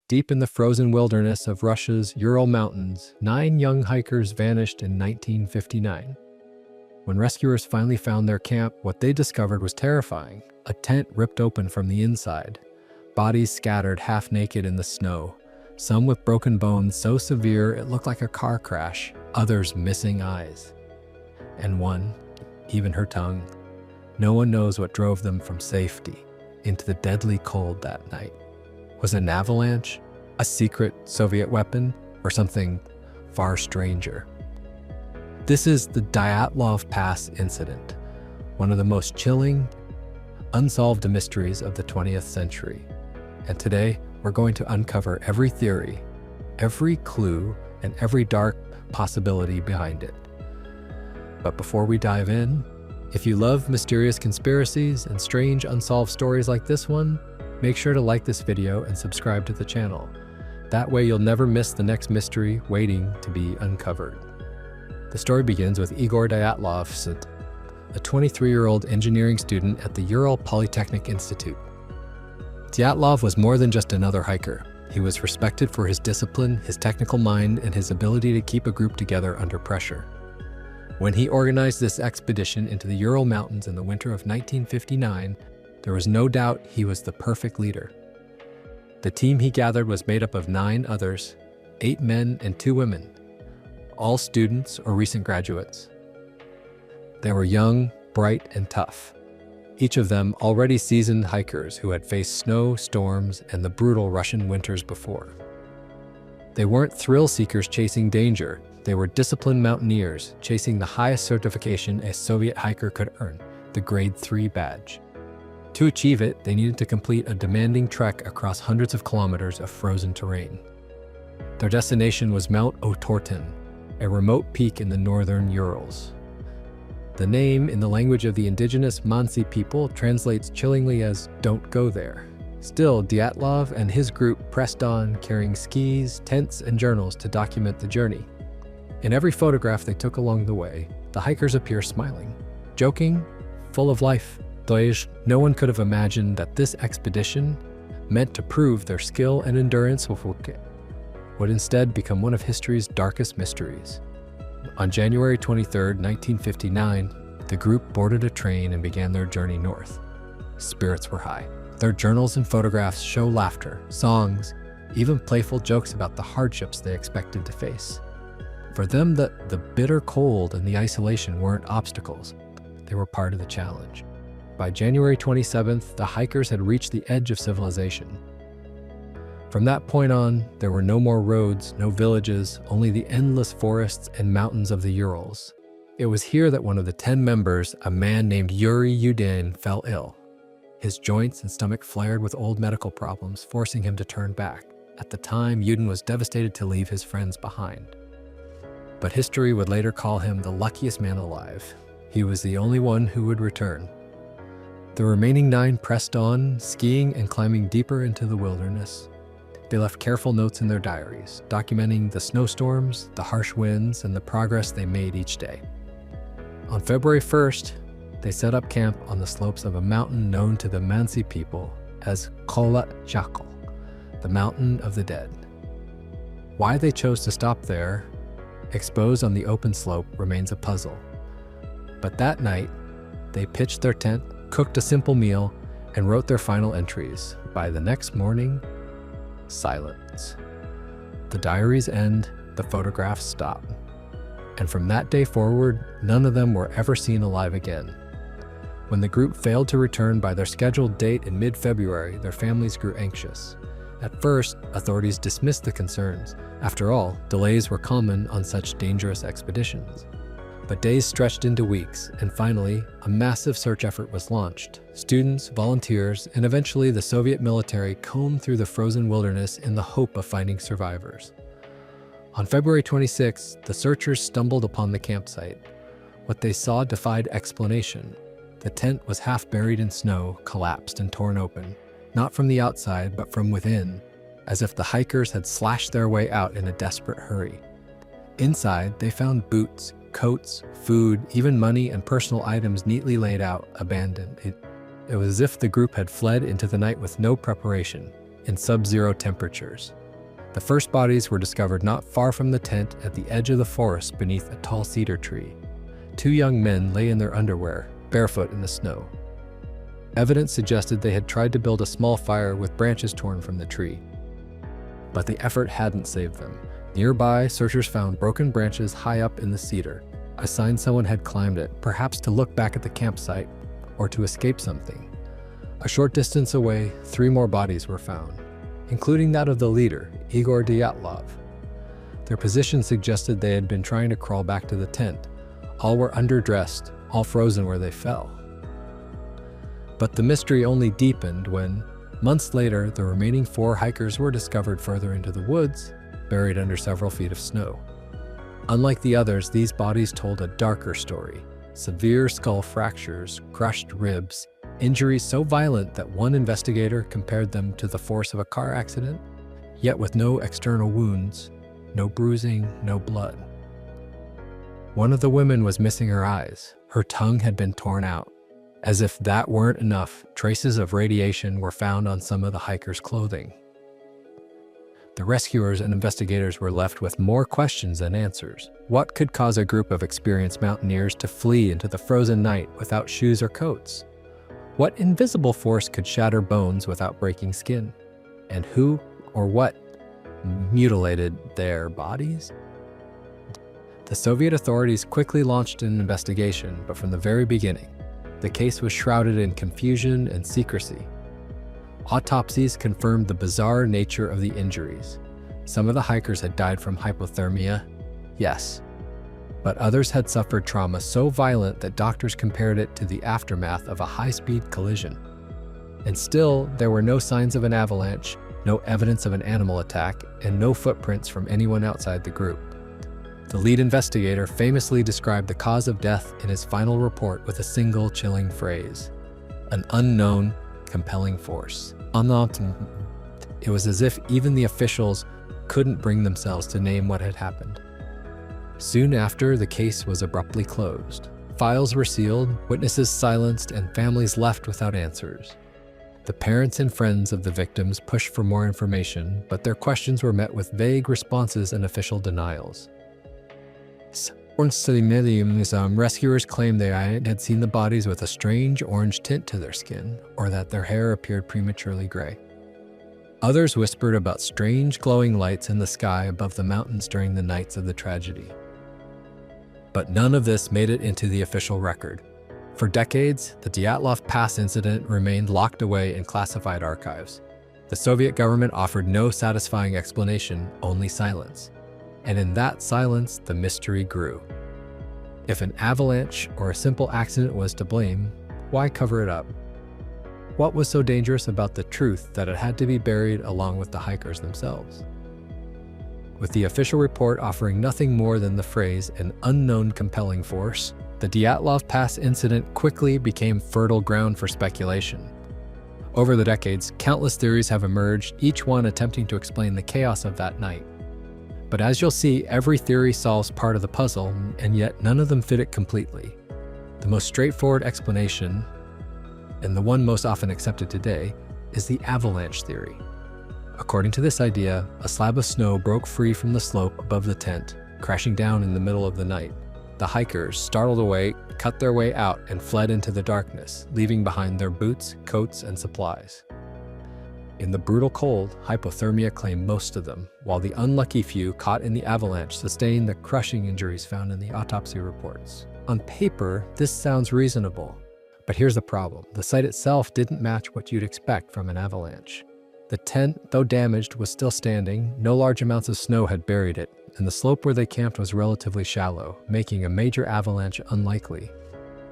Deep in the frozen wilderness of Russia's Ural Mountains, 9 young hikers vanished in 1959. When rescuers finally found their camp, what they discovered was terrifying. A tent ripped open from the inside, bodies scattered half naked in the snow, some with broken bones so severe it looked like a car crash, others missing eyes. And one, even her tongue. No one knows what drove them from safety into the deadly cold that night. Was it an avalanche, a secret Soviet weapon, or something far stranger? This is the Dyatlov Pass Incident, one of the most chilling, unsolved mysteries of the 20th century. And today, we're going to uncover every theory, every clue, and every dark possibility behind it. But before we dive in, if you love mysterious conspiracies and strange unsolved stories like this one, make sure to like this video and subscribe to the channel. That way you'll never miss the next mystery waiting to be uncovered. The story begins with Igor Dyatlov, a 23-year-old engineering student at the Ural Polytechnic Institute. Dyatlov was more than just another hiker. He was respected for his discipline, his technical mind, and his ability to keep a group together under pressure. When he organized this expedition into the Ural Mountains in the winter of 1959, there was no doubt he was the perfect leader. The team he gathered was made up of 9 others, 8 men and 2 women, all students or recent graduates. They were young, bright, and tough, each of them already seasoned hikers who had faced snow, storms, and the brutal Russian winters before. They weren't thrill seekers chasing danger. They were disciplined mountaineers chasing the highest certification a Soviet hiker could earn, the Grade 3 badge. To achieve it, they needed to complete a demanding trek across hundreds of kilometers of frozen terrain. Their destination was Mount Otorten, a remote peak in the northern Urals. The name, in the language of the indigenous Mansi people, translates chillingly as "don't go there." Still, Dyatlov and his group pressed on, carrying skis, tents, and journals to document the journey. In every photograph they took along the way, the hikers appear smiling, joking, full of life. No one could have imagined that this expedition, meant to prove their skill and endurance, would instead become one of history's darkest mysteries. On January 23, 1959, the group boarded a train and began their journey north. Spirits were high. Their journals and photographs show laughter, songs, even playful jokes about the hardships they expected to face. For them, the bitter cold and the isolation weren't obstacles. They were part of the challenge. By January 27th, the hikers had reached the edge of civilization. From that point on, there were no more roads, no villages, only the endless forests and mountains of the Urals. It was here that one of the 10 members, a man named Yuri Yudin, fell ill. His joints and stomach flared with old medical problems, forcing him to turn back. At the time, Yudin was devastated to leave his friends behind. But history would later call him the luckiest man alive. He was the only one who would return. The remaining 9 pressed on, skiing and climbing deeper into the wilderness. They left careful notes in their diaries, documenting the snowstorms, the harsh winds, and the progress they made each day. On February 1st, they set up camp on the slopes of a mountain known to the Mansi people as Kholat Syakhl, the Mountain of the Dead. Why they chose to stop there, exposed on the open slope, remains a puzzle. But that night, they pitched their tent, cooked a simple meal, and wrote their final entries. By the next morning, silence. The diaries end, the photographs stop. And from that day forward, none of them were ever seen alive again. When the group failed to return by their scheduled date in mid-February, their families grew anxious. At first, authorities dismissed the concerns. After all, delays were common on such dangerous expeditions. But days stretched into weeks, and finally, a massive search effort was launched. Students, volunteers, and eventually the Soviet military combed through the frozen wilderness in the hope of finding survivors. On February 26, the searchers stumbled upon the campsite. What they saw defied explanation. The tent was half buried in snow, collapsed and torn open, not from the outside, but from within, as if the hikers had slashed their way out in a desperate hurry. Inside, they found boots, coats, food, even money and personal items neatly laid out, abandoned. It was as if the group had fled into the night with no preparation. in sub-zero temperatures. The first bodies were discovered not far from the tent at the edge of the forest beneath a tall cedar tree. 2 young men lay in their underwear, barefoot in the snow. Evidence suggested they had tried to build a small fire with branches torn from the tree. But the effort hadn't saved them. Nearby, searchers found broken branches high up in the cedar, a sign someone had climbed it, perhaps to look back at the campsite or to escape something. A short distance away, 3 more bodies were found, including that of the leader, Igor Dyatlov. Their position suggested they had been trying to crawl back to the tent. All were underdressed, all frozen where they fell. But the mystery only deepened when, months later, the remaining 4 hikers were discovered further into the woods, buried under several feet of snow. Unlike the others, these bodies told a darker story. Severe skull fractures, crushed ribs, injuries so violent that one investigator compared them to the force of a car accident, yet with no external wounds, no bruising, no blood. One of the women was missing her eyes. Her tongue had been torn out. As if that weren't enough, traces of radiation were found on some of the hikers' clothing. The rescuers and investigators were left with more questions than answers. What could cause a group of experienced mountaineers to flee into the frozen night without shoes or coats? What invisible force could shatter bones without breaking skin? And who or what mutilated their bodies? The Soviet authorities quickly launched an investigation, but from the very beginning, the case was shrouded in confusion and secrecy. Autopsies confirmed the bizarre nature of the injuries. Some of the hikers had died from hypothermia, yes, but others had suffered trauma so violent that doctors compared it to the aftermath of a high-speed collision. And still, there were no signs of an avalanche, no evidence of an animal attack, and no footprints from anyone outside the group. The lead investigator famously described the cause of death in his final report with a single chilling phrase: an unknown, compelling force. It was as if even the officials couldn't bring themselves to name what had happened. Soon after, the case was abruptly closed. Files were sealed, witnesses silenced, and families left without answers. The parents and friends of the victims pushed for more information, but their questions were met with vague responses and official denials. Rescuers claimed they had seen the bodies with a strange orange tint to their skin, or that their hair appeared prematurely gray. Others whispered about strange glowing lights in the sky above the mountains during the nights of the tragedy. But none of this made it into the official record. For decades, the Dyatlov Pass Incident remained locked away in classified archives. The Soviet government offered no satisfying explanation, only silence. And in that silence, the mystery grew. If an avalanche or a simple accident was to blame, why cover it up? What was so dangerous about the truth that it had to be buried along with the hikers themselves? With the official report offering nothing more than the phrase, an unknown compelling force, the Dyatlov Pass Incident quickly became fertile ground for speculation. Over the decades, countless theories have emerged, each one attempting to explain the chaos of that night. But as you'll see, every theory solves part of the puzzle, and yet none of them fit it completely. The most straightforward explanation, and the one most often accepted today, is the avalanche theory. According to this idea, a slab of snow broke free from the slope above the tent, crashing down in the middle of the night. The hikers, startled away, cut their way out and fled into the darkness, leaving behind their boots, coats, and supplies. In the brutal cold, hypothermia claimed most of them, while the unlucky few caught in the avalanche sustained the crushing injuries found in the autopsy reports. On paper, this sounds reasonable. But here's the problem. The site itself didn't match what you'd expect from an avalanche. The tent, though damaged, was still standing, no large amounts of snow had buried it, and the slope where they camped was relatively shallow, making a major avalanche unlikely.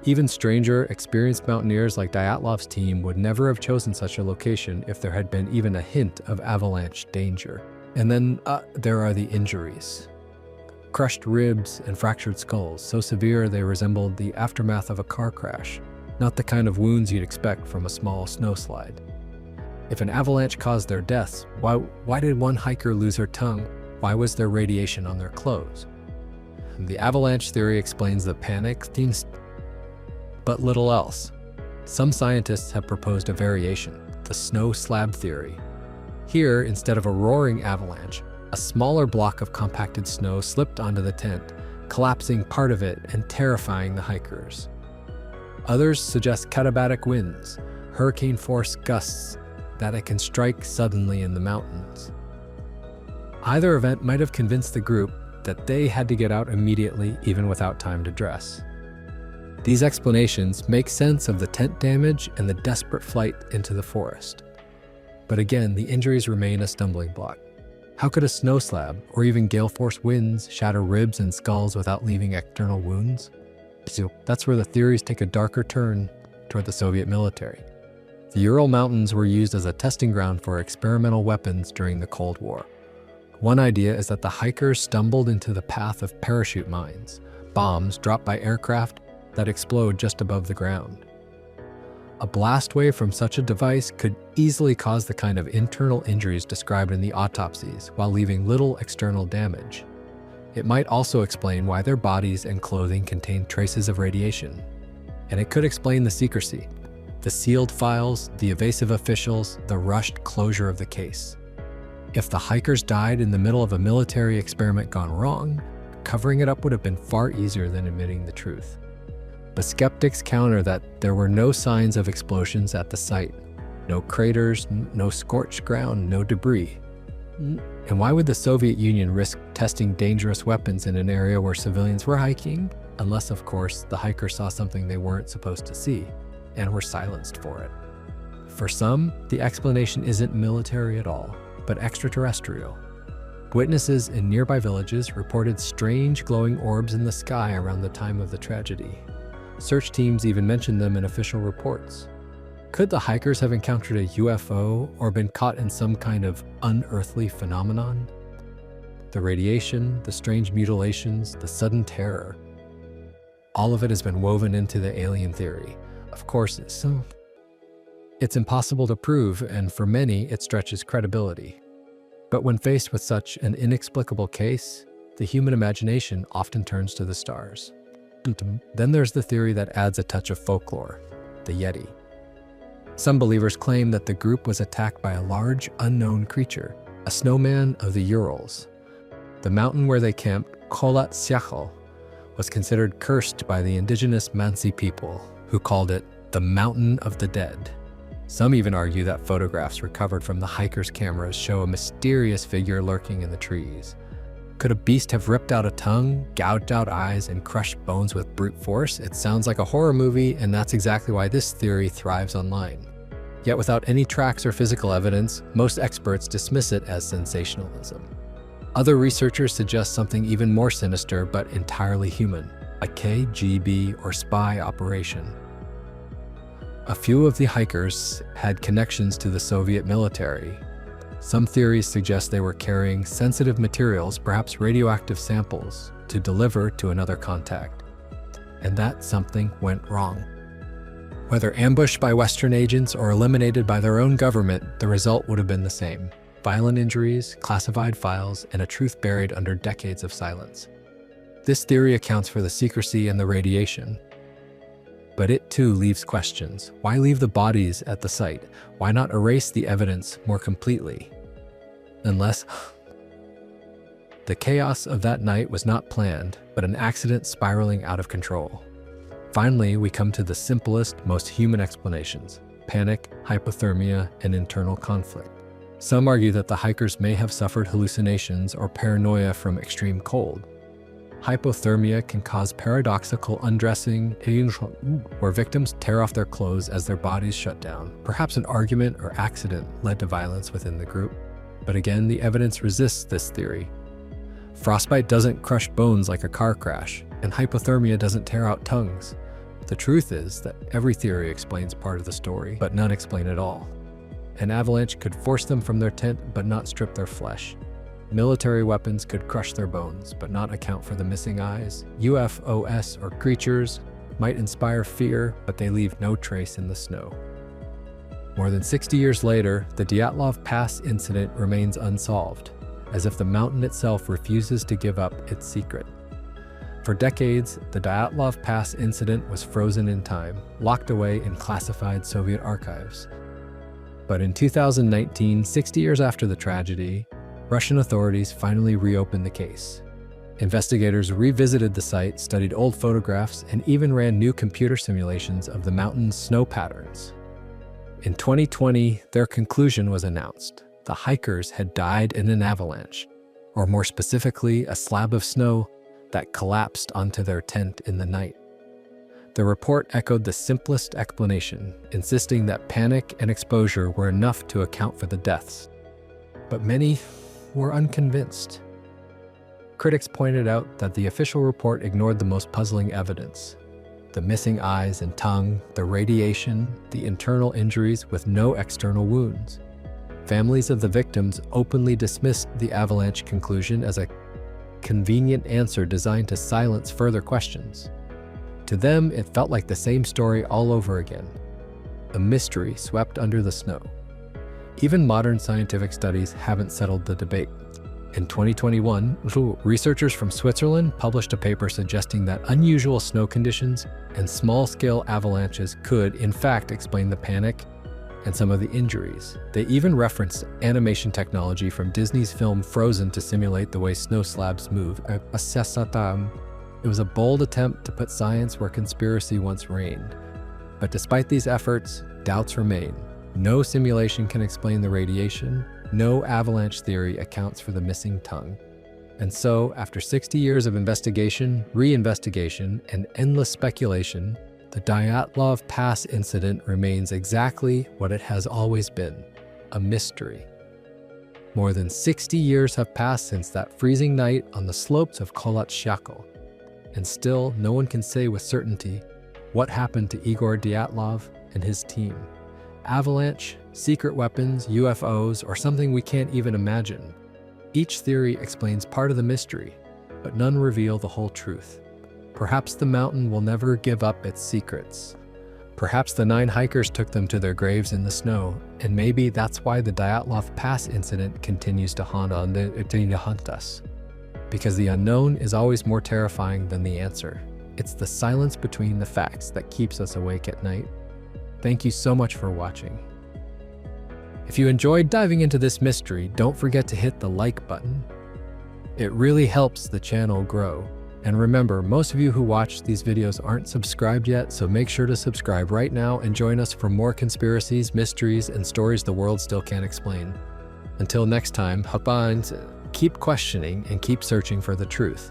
Even stranger, experienced mountaineers like Dyatlov's team would never have chosen such a location if there had been even a hint of avalanche danger. And then there are the injuries. Crushed ribs and fractured skulls, so severe they resembled the aftermath of a car crash, not the kind of wounds you'd expect from a small snowslide. If an avalanche caused their deaths, why did one hiker lose her tongue? Why was there radiation on their clothes? The avalanche theory explains the panic, but little else. Some scientists have proposed a variation, the snow slab theory. Here, instead of a roaring avalanche, a smaller block of compacted snow slipped onto the tent, collapsing part of it and terrifying the hikers. Others suggest katabatic winds, hurricane-force gusts that it can strike suddenly in the mountains. Either event might have convinced the group that they had to get out immediately, even without time to dress. These explanations make sense of the tent damage and the desperate flight into the forest. But again, the injuries remain a stumbling block. How could a snow slab, or even gale-force winds, shatter ribs and skulls without leaving external wounds? That's where the theories take a darker turn toward the Soviet military. The Ural Mountains were used as a testing ground for experimental weapons during the Cold War. One idea is that the hikers stumbled into the path of parachute mines, bombs dropped by aircraft that explode just above the ground. A blast wave from such a device could easily cause the kind of internal injuries described in the autopsies while leaving little external damage. It might also explain why their bodies and clothing contained traces of radiation. And it could explain the secrecy, the sealed files, the evasive officials, the rushed closure of the case. If the hikers died in the middle of a military experiment gone wrong, covering it up would have been far easier than admitting the truth. But skeptics counter that there were no signs of explosions at the site. No craters, no scorched ground, no debris. And why would the Soviet Union risk testing dangerous weapons in an area where civilians were hiking? Unless, of course, the hikers saw something they weren't supposed to see and were silenced for it. For some, the explanation isn't military at all, but extraterrestrial. Witnesses in nearby villages reported strange glowing orbs in the sky around the time of the tragedy. Search teams even mentioned them in official reports. Could the hikers have encountered a UFO or been caught in some kind of unearthly phenomenon? The radiation, the strange mutilations, the sudden terror. All of it has been woven into the alien theory. Of course, it's impossible to prove, and for many, it stretches credibility. But when faced with such an inexplicable case, the human imagination often turns to the stars. Then there's the theory that adds a touch of folklore, the Yeti. Some believers claim that the group was attacked by a large, unknown creature, a snowman of the Urals. The mountain where they camped, Kholat Syakhl, was considered cursed by the indigenous Mansi people, who called it the Mountain of the Dead. Some even argue that photographs recovered from the hikers' cameras show a mysterious figure lurking in the trees. Could a beast have ripped out a tongue, gouged out eyes, and crushed bones with brute force? It sounds like a horror movie, and that's exactly why this theory thrives online. Yet without any tracks or physical evidence, most experts dismiss it as sensationalism. Other researchers suggest something even more sinister but entirely human, a KGB or spy operation. A few of the hikers had connections to the Soviet military. Some theories suggest they were carrying sensitive materials, perhaps radioactive samples, to deliver to another contact. And that something went wrong. Whether ambushed by Western agents or eliminated by their own government, the result would have been the same: violent injuries, classified files, and a truth buried under decades of silence. This theory accounts for the secrecy and the radiation. But it too leaves questions. Why leave the bodies at the site? Why not erase the evidence more completely? Unless the chaos of that night was not planned, but an accident spiraling out of control. Finally, we come to the simplest, most human explanations: panic, hypothermia, and internal conflict. Some argue that the hikers may have suffered hallucinations or paranoia from extreme cold. Hypothermia can cause paradoxical undressing, where victims tear off their clothes as their bodies shut down. Perhaps an argument or accident led to violence within the group. But again, the evidence resists this theory. Frostbite doesn't crush bones like a car crash, and hypothermia doesn't tear out tongues. The truth is that every theory explains part of the story, but none explain it all. An avalanche could force them from their tent, but not strip their flesh. Military weapons could crush their bones, but not account for the missing eyes. UFOs or creatures might inspire fear, but they leave no trace in the snow. More than 60 years later, the Dyatlov Pass Incident remains unsolved, as if the mountain itself refuses to give up its secret. For decades, the Dyatlov Pass Incident was frozen in time, locked away in classified Soviet archives. But in 2019, 60 years after the tragedy, Russian authorities finally reopened the case. Investigators revisited the site, studied old photographs, and even ran new computer simulations of the mountain's snow patterns. In 2020, their conclusion was announced. The hikers had died in an avalanche, or more specifically, a slab of snow that collapsed onto their tent in the night. The report echoed the simplest explanation, insisting that panic and exposure were enough to account for the deaths. But many were unconvinced. Critics pointed out that the official report ignored the most puzzling evidence: the missing eyes and tongue, the radiation, the internal injuries with no external wounds. Families of the victims openly dismissed the avalanche conclusion as a convenient answer designed to silence further questions. To them, it felt like the same story all over again, a mystery swept under the snow. Even modern scientific studies haven't settled the debate. In 2021, researchers from Switzerland published a paper suggesting that unusual snow conditions and small-scale avalanches could, in fact, explain the panic and some of the injuries. They even referenced animation technology from Disney's film Frozen to simulate the way snow slabs move. It was a bold attempt to put science where conspiracy once reigned. But despite these efforts, doubts remain. No simulation can explain the radiation. No avalanche theory accounts for the missing tongue. And so, after 60 years of investigation, re-investigation, and endless speculation, the Dyatlov Pass Incident remains exactly what it has always been: a mystery. More than 60 years have passed since that freezing night on the slopes of Kholat Syakhl, and still no one can say with certainty what happened to Igor Dyatlov and his team. Avalanche, secret weapons, UFOs, or something we can't even imagine. Each theory explains part of the mystery, but none reveal the whole truth. Perhaps the mountain will never give up its secrets. Perhaps the 9 hikers took them to their graves in the snow, and maybe that's why the Dyatlov Pass incident continues to haunt us. Because the unknown is always more terrifying than the answer. It's the silence between the facts that keeps us awake at night. Thank you so much for watching. If you enjoyed diving into this mystery, don't forget to hit the like button. It really helps the channel grow. And remember, most of you who watch these videos aren't subscribed yet, so make sure to subscribe right now and join us for more conspiracies, mysteries, and stories the world still can't explain. Until next time, keep questioning and keep searching for the truth.